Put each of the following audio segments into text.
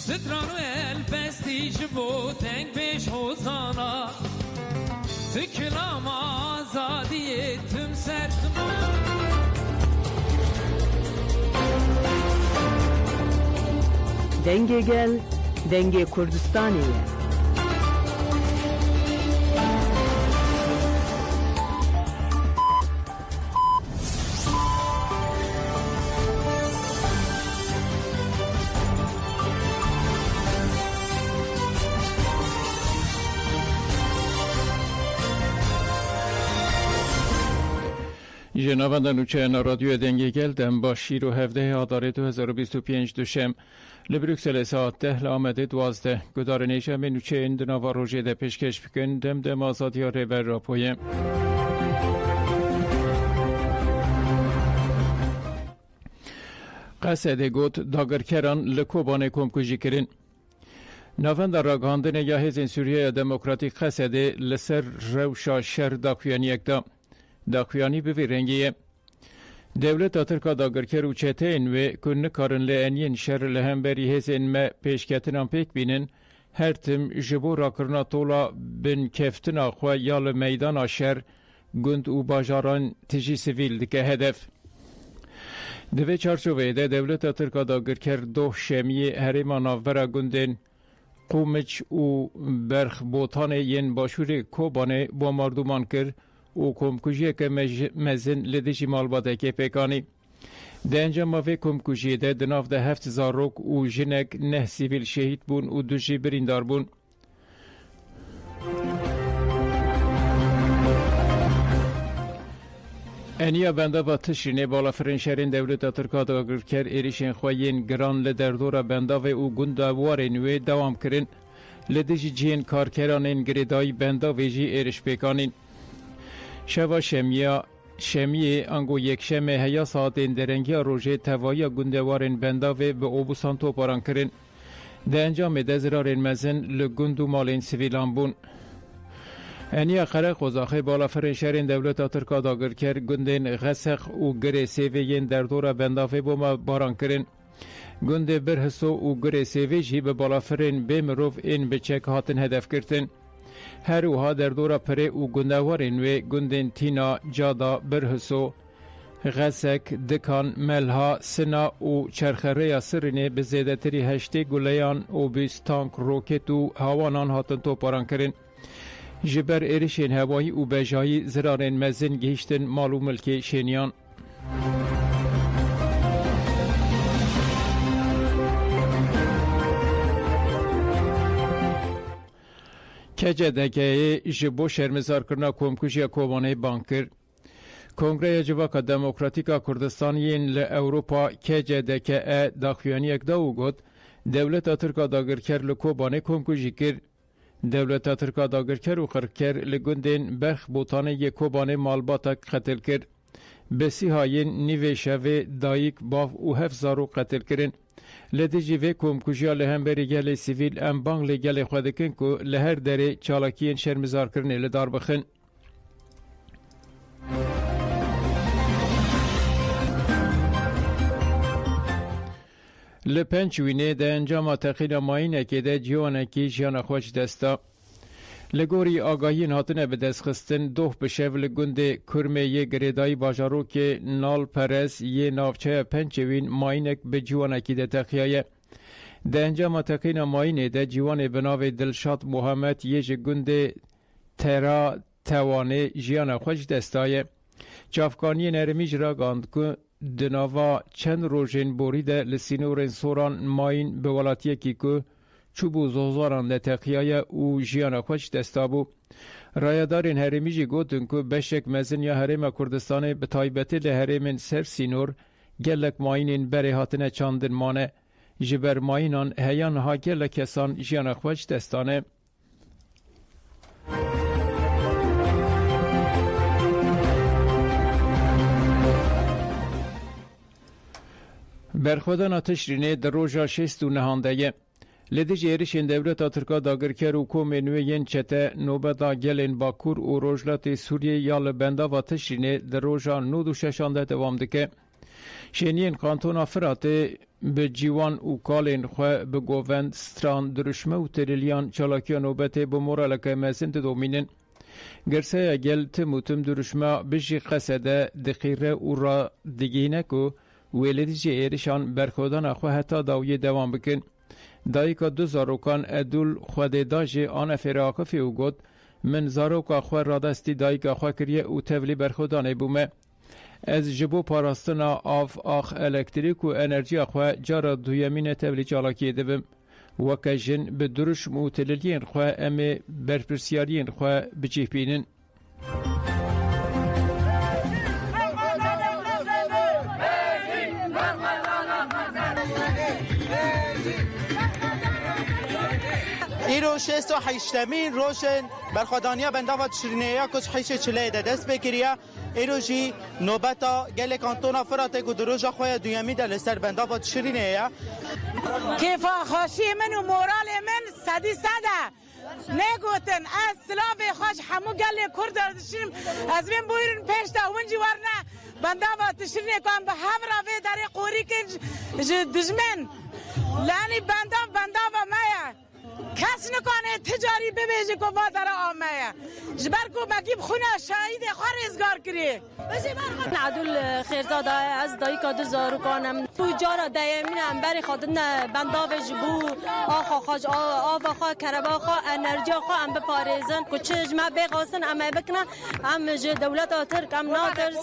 سترانو البستی جبو تنگ پیش حوزانا تکلام آزادی تم سرتما دنگ گل دنگ کردستانیه. جنابان نوچه رادیو دنگ گل دم با شیر و 17 آذر 2025 دوشم لبروکسل ساعت 10 آمده 12 گدار نیشم نوچه این دنوا روژه ده پیشکش بکن دم آزادی ها ریبر را پویم. قصد گوت داگرکران لکوبان کمکوژی کرن. نوند راگاندن یا هزین سوریه دموکراتیک قصد لسر روشا شر داکویانی اکدا. داخویانی به رنگیه دولت ترکا داگرکر و چتین و کن کارن لعنین شر لهمبری هزین ما پیشکتنان پیک بینن هر تم جبو راکرنا طولا بن کفتنا خو یال میدان شر گند و باجاران تجی سیویل دکه هدف دوی چارچوبه ده دولت ترکا داگرکر دو شمی هریما ناورا گندن قومچ و برخ بوتان ین باشور کوبانه با مردمان کرد و کمکوژی که مزن لدیجی مالباده که پیکانی. ده انجام وی کمکوژی ده دناف ده 7000 روک و جنگ نه سیویل شهید بون و دوجی بریندار بون. انیا بنده با تشرینه بالا فرنشرین دولت ترکا داگرکر ایریشن خواهین گران لدردور بنده و گندوار نوی دوام کرن لدیجی جین کارکران گریدای بنده ویجی ایرش پیکانین. شوا شمیه انگو یک شمه هیا ساعتین درنگی روژه توایی گندوارین بنداوه به اوبوسان توپاران کرن. ده انجام ده زرارین مزن لگندو مالین سویلان بون. انیا خرق وزاخه بالا فرنشرین دولت ترکا داگرکر گندین غسق و گره سیویین در دور بنداوه بوما باران کرن. گنده برحسو و گره سیوی جی به بالا فرین بمروف این بچک هاتن هدف کرتن. هر اوها در دورا پره و گندوارین و گندین تینا جادا برحسو غسک دکان ملها سنا و چرخره سرینه به زیده تری هشته گلیان و بیس تانک روکت و هوانان هاتن توپاران کرن جبر ایرشین هوایی و بجایی زرارین مزن گهشتن مالو ملک شینیان کجه دکه جبو شرمزار کرنا کمکوژی کوبانه بانکر کنگره جواکا دموکراتیکا کردستانیین لأوروپا کجه دکه داخویانی اکداو گود دولت ترکا داگرکر لکوبانه کمکوژی کر دولت ترکا داگرکر و خرکر لگندین برخ بوتانه یکوبانه مالباتک قتل کر بسی هاین نیوه شوه دایک باف و 7000 قتل کرن لدیجی وی کمکوژیا لهمبری گل سیویل ام بانگ لگل خودکن که لهر دره چالاکین شرمزار کرنه لدار بخن. لپنچوینه ده انجام تقیل ماینه که ده جیوانه که جیان خوش دستا. لگوری آگاهی نهاتنه به دست خستن دوه بشو لگنده کرمه یه گریدای باجارو که نال پرس یه نافچه پنچوین ماینک به جوانکی ده تقیایه. ده انجام تقین ماینه ده جوان بناو دلشاد محمد یه جگنده ترا توانه جیان خوش دستایه. چافکانی نرمیج را گاند که دناوا چند روژین بوریده لسینورین سوران ماین به ولاتیه که چوبو زوزاران ده تقیایه و جیان خوش دستابو. رایدارین هرمیجی گوتن که بشک مزن یا هرم کردستان به تایبتی ده هرمین سر سینور گلک ماینین بری هاتنه چاندن مانه جبر ماینان هیان ها گلک کسان جیان خوش دستانه. برخودان تشرینه در روژا 6 نهانده لدیج ایریشین دولت ترکا داگرکر و کومنوی ین چته نوبتا گلین باکور و روجلات سوریه یا لبندا و تشرینه در روژا 9 دوام دکه شینین کانتونا فراته به جیوان و کالین خواه به گووند ستران درشمه و تریلیان چالاکیا نوبته به مورالکه مزند دومینن. گرسه اگل تموتم درشمه بجی قصده دخیره و را دیگینه که ویلدی جی ایرشان برخودان خواه حتی داوی دوام بکن. دایکا 2 زاروکان ادول خواه داجی آن فراقفی و گود من زاروکا خواه رادستی دایکا خواه کریه و تولی برخودانه بومه. از جبو پاراستنا آخ الکتریک و انرژی خواه جارا دویمین تولی چالاکی دبم. وکه جن به درش موتللین خواه امی برپرسیارین خواه بچیف بینن. ایرو 68مین روشن برخوادانیا بنداوات شرینیا کچ حیش چله ده دست بکریا ایرو جی نوبتا گل کانتونا فراته که دروژا خواه دویمی ده لسر بنداوات شرینیا کیفا خوشی من و مورال من صدی صده نگوتن از سلاف خوش همو گل کرد داشتیم از من بویرن پیش دا ونجی ورنه بنداوات شرینیا کن به هفرا وی داره قوری که دجمن لانی بنداوا مایا کس نکنه تجاری ببیجه که با در آمه جبر کو مگیب خونه شاید خواه ازگار کری عدول خیرزاده از دایکا 2 زاروکانم تو جارا دایمینم بری خودن بنداو جبو آخا خاج آفا خواه کربا خواه انرژی خواه ام بپاریزن که چه جمع بگاسن ام بکنن ام جه دولت آترک ام ناترز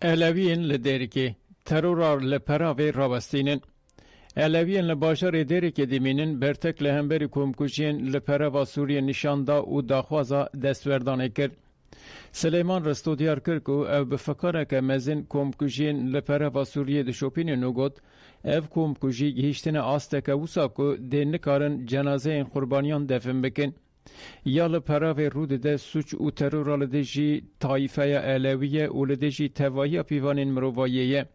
علویین لدریکی ترورار لپراوی رابستینن. علویین لباشار دریکی دیمینن برتک لهمبری کمکوشین لپراوا سوریه نشاندا و داخوازا دستوردانه کرد. سلیمان رستو دیار کرد که او بفکره که مزین کمکوشین لپراوا سوریه دشوپین نگود او کمکوشی گهیشتن آسته وسا که دین نکارن جنازه این قربانیان دفن بکن. یا لپراوی رود ده سوچ و ترور لدجی طایفه علویه و لدجی توایی پیوانین مرواییه.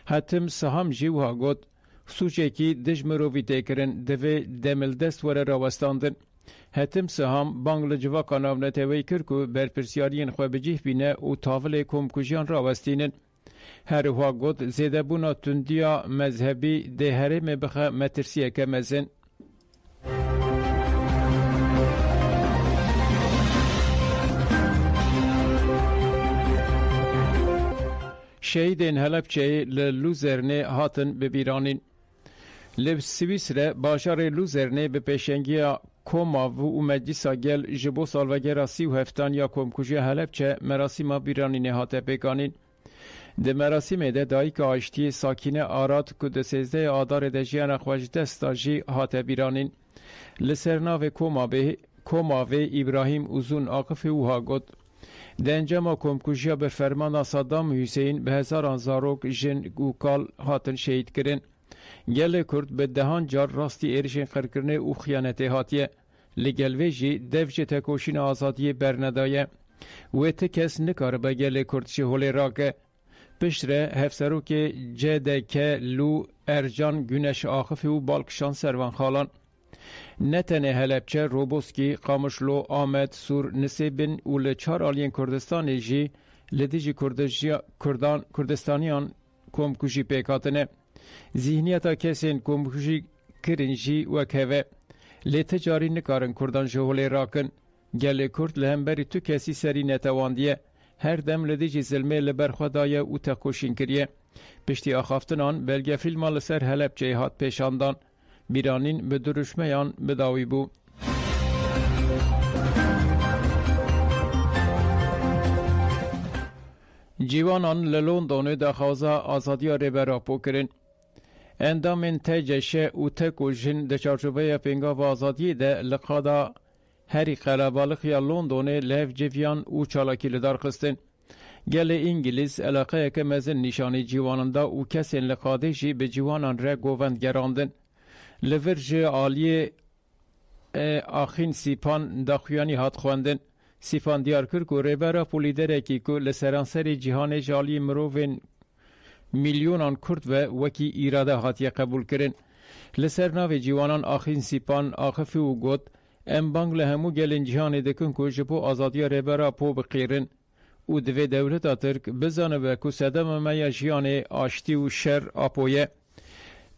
حتم سهام جیوها گود سوچه کی دج مروی تکرن دوی دمل دست وره راوستاندن. حتم سهام بانگل جوا کاناو نتوی کرکو برپرسیارین خواه بجیف بینه و تاول کمکوشیان راوستینن. هر ها گود زیده بونا تندیا مذهبی ده هره مبخه مترسیه که مزن. شهیدین هلبچه لوزرنه هاتن ببیرانین. لب سویسره باشار لوزرنه به پیشنگی کوما و مجلسا گل جبو سالوگر 37 یا کمکوشی هلبچه مراسم بیرانین هاته بگانین. ده مراسم ده دایک آشتی ساکین آراد که ده 13 آدار ده جیان خوش دستاجی هاته بیرانین. لسرناو کوما و ابراهیم اوزون آقف اوها گد. ده انجام کمکوشی به فرمان صدام حسین به هزاران زاروک جن گوکال هاتن شهید کرن. گل کرد به دهان جار راستی ایرشن خرکرنه او خیانت هاتیه. لگل ویجی دوجه تکوشین آزادی برندایه. و تکس نکار به گل کرد شهول راکه. پشتره هفسروک جدکه لو ارجان گونش آخفی و بالکشان سروان خالان. نتنه هلبچه روبوسکی قامشلو آمد سور نسیبن و لچار آلین کردستان جی لدیجی کردستانیان کمکوشی پیکاتنه. ذهنیتا کسین کمکوشی کرنجی و کوه لتجاری نکارن کردان جهول راکن. گل کرد لهمبری تو کسی سری نتواندیه. هر دم لدیجی زلمه لبرخودایه و تکوشین کریه. پشتی آخافتنان بلگه فیلم لسر هلبچه هات پیشاندان. بیرانین به درشمیان بداوی بو. جیوانان للوندون دخوازا آزادی ریبرا پو کرن. اندام تجشه و تکو جن ده چارچوبه پنگا و آزادی ده لقادا هری قلبالخ یا لندن لف جویان و چالاکی لدار خستن. گل انگلیس علاقه که مزن نشانی جواناندا و کسین لقاده جی به جوانان را گووند گراندن. لورج عالی آخین سیپان داخویانی هات خواندن. سیپان دیار کرد که ریبرا پولیدره که لسرانسری جهان جالی مروفین میلیونان کرد و وکی ایراده هاتی قبول کرن. لسر ناو جوانان آخین سیپان آخفی و گود ام بانگ لهمو گلن جهان دکن که جبو آزادی ریبرا پو بقیرن و دوی دولت ترک بزانه و که صدم میا جیان آشتی و شر آپویه.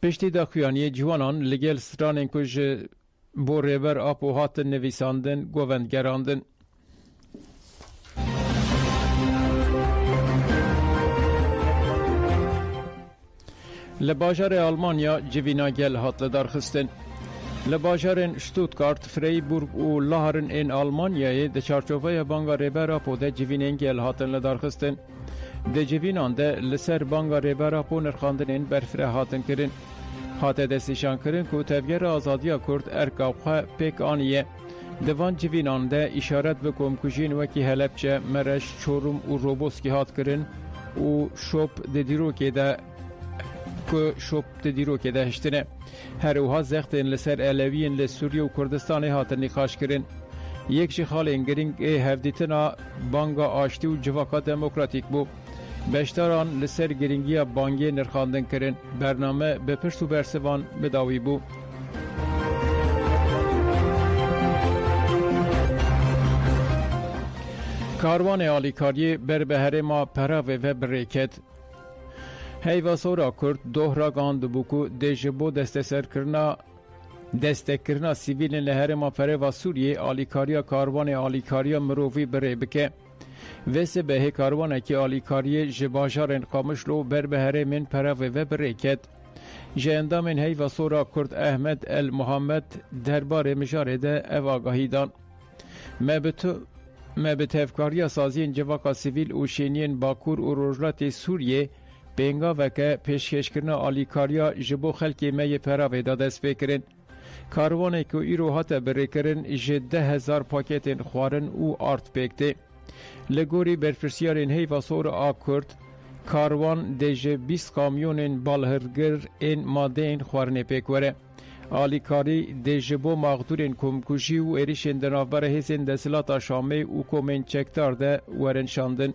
پشتی داخویانی جوانان لگل سترانن که بو ریبر آپو هات نویساندن گووندگراندن. لباجار آلمانیا جوینا گل هات لدار خستن. لباجارن شتوتگارت، فریبورگ و لاهرن این آلمانیای ده چارچوبه بانگا ریبرا پو ده جوینین گل هاتن لدار خستن. ده جوینان ده لسر بانگا ریبرا پو نرخاندن این برفره هاتن کرن. هاته دستیشان کرن که تفگر آزادیا کرد ارکاوخه پیک آنیه. دوان جوینان ده اشارت بکم کجین وکی هلبچه مرش چورم و روبوسکی هات کرن و شوب ده دیروکی ده که شوب تدیرو که دهشتنه. هر اوها زختن لسر علویین لسوریه و کردستان هاتن نقاش کرن. یک شخال انگرینگ هفدیتنا بانگا آشتی و جواکا دموکراتیک بو. بشتاران لسر گرینگی بانگی نرخاندن کرن. برنامه به پرس و برسوان بداوی بو. کاروان آلیکاری بر بهره ما پراوه و بریکت. هیوا سورا کرد دوهرا گاند بوکو دژبو دستکرنا سیویل لهر ما پره و سوریه آلیکاریا کاروان آلیکاریا مروفی بره بکه ویسه به کاروان که آلیکاری جباجار انقامش لو بر بهره من پره و بره کد جهنده من هیوا سورا کرد احمد المحمد دربار مجاره ده او آگاهی دان ما به تفکاریا سازین جواکا سیویل و شینین باکور و روجلات سوریه بینگا وکه پیشکش کرنا آلیکاریا جبو خلکی می پراوی دست بکرن. کاروانه که ایرو هاته بری کرن جده هزار پاکتین خوارن و آرت بکته. لگوری برفرسیارین هیوا سور آکرد کاروان دیجه 20 کامیونین بالهرگر این ماده این خوارنه بکوره. آلیکاری دیجه بو مغدورین کمکوشی و ایریشن دنافبر حسین دسلات شامه و کومین چکتار ده ورن شاندن.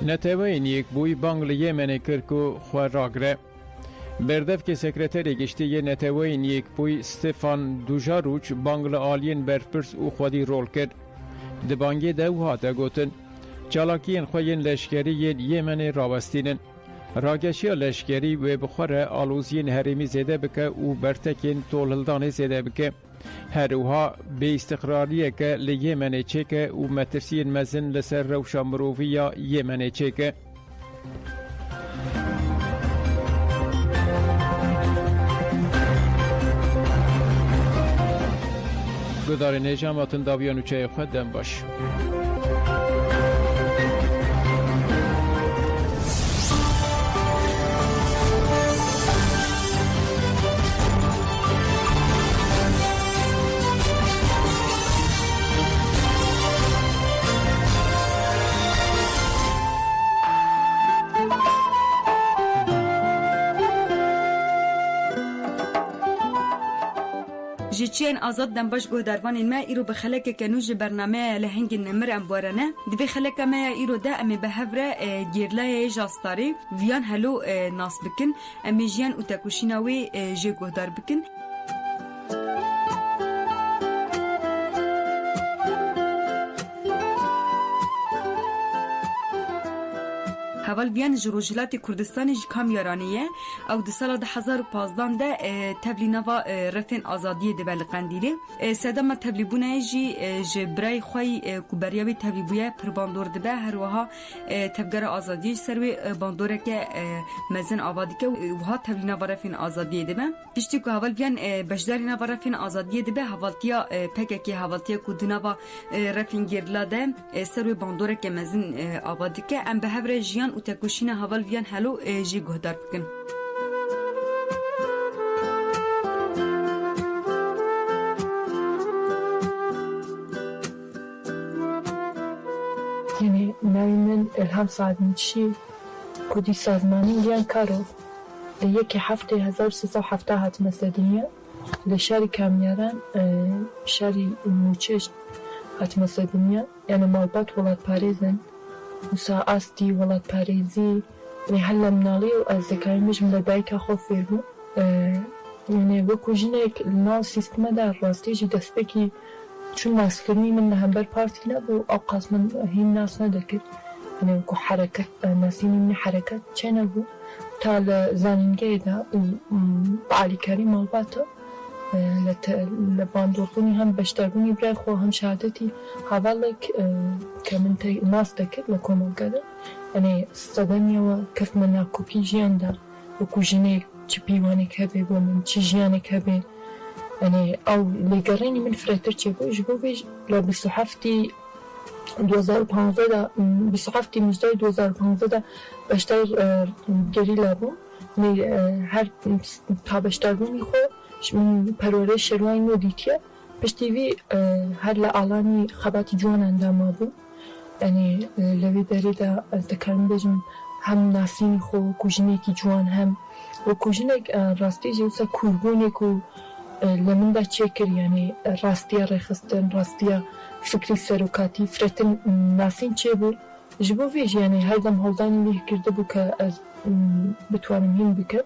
نتوین یک بوی بانگل یمن کرکو خواراگره. بردف که سکرتری گشتی نتوین یک بوی استفان دوژاروچ بانگل آلین برپرس او خودی رول کرد. دبانگی دو هاته گوتن. چالاکین خوین لشکری یمن راوستینن. راگشی لشکری و بخوره آلوزین هرمی زیده بکه و برتکین طولدان زیده بکه. هر اوها به استقراریه که لیمن چکه و مترسین مزن لسر روشا مروفی یا یمن چکه. گدار نجاماتن داویانو چه خودم باش. جيتشين آزاد دنباش گهداروان ما ایرو بخلک کنوج برنامه لهنگ نمر امبارنه دبی خلک ما ایرو دا امی بهبره گیرلای جاستاری ویان هلو ناس بکن امی جیان و تکوشیناوی جی گهدار بکن. هول ویان جروجلات کردستان ج کامیارانیه او د سال 2015 ده تبلی نوا رفین آزادی ده بل قندیلی سدما تبلی بونه جی جبرای خوی کوبریاوی تبلی بویه پر باندور ده به هر وها تبگر آزادی سروی باندوره که مزن آبادی که وها تبلی نوا رفین آزادی ده به پشتی که هول ویان بشداری نوا رفین آزادی ده به حوالتیا پککی حوالتیا کدونا رفین گیرلا ده سروی باندوره که مزن آبادی که ام به هبر جیان و تکوشین هول ویان هلو جی گهدار بکن یعنی ناوی من الهام سعدنچی کدی سازمانی گیان کارو لیکی هفته 1370 هاتمه سدنیا لشاری کامیاران شاری موچشت هاتمه سدنیا یعنی مالبات ولاد پاریزن وسا آستی ولاد پاریزی و هلا منالی و از ذکرمیش مدبایک خو فیرمو یعنی وکو جنک ناو سیستم در راستی جی دست بکی چون ناسکرنی من همبر پارتی نبو اوقات من هین ناس ندکر یعنی وکو حرکت ناسینی من حرکت چه نبو تا زانینگه دا عالی کاری مالباتا لباندوربونی هم بشتربونی برای خو هم شهادتی حوالک که من ناس دکر لکومال گده یعنی صدنیا و کف من ناکوکی جیان دا وکو جنه چی پیوانی که بی بو من چی جیانی که بی یعنی او لگرینی من فراتر چه بو جبو بیش لبی صحفتی 2015 دا بصحفتي مجدای 2015 دا بشتر گری لبو هر تا بشتر بونی خو پرورش شروعی نو دیتیه پشتیوی هر لعالانی خباتی جوان اندام بو یعنی لوی داری دا از دکرم بجم هم ناسینی خو کجنی کی جوان هم و کجنک راستی جوسا کوربونی کو لمن دا چکر یعنی راستیا رخستن راستیا فکری سروکاتی فرتن ناسین چه بو جبو ویج یعنی هر دم هلدانی لیه کرده بو که از بتوانم هین بکر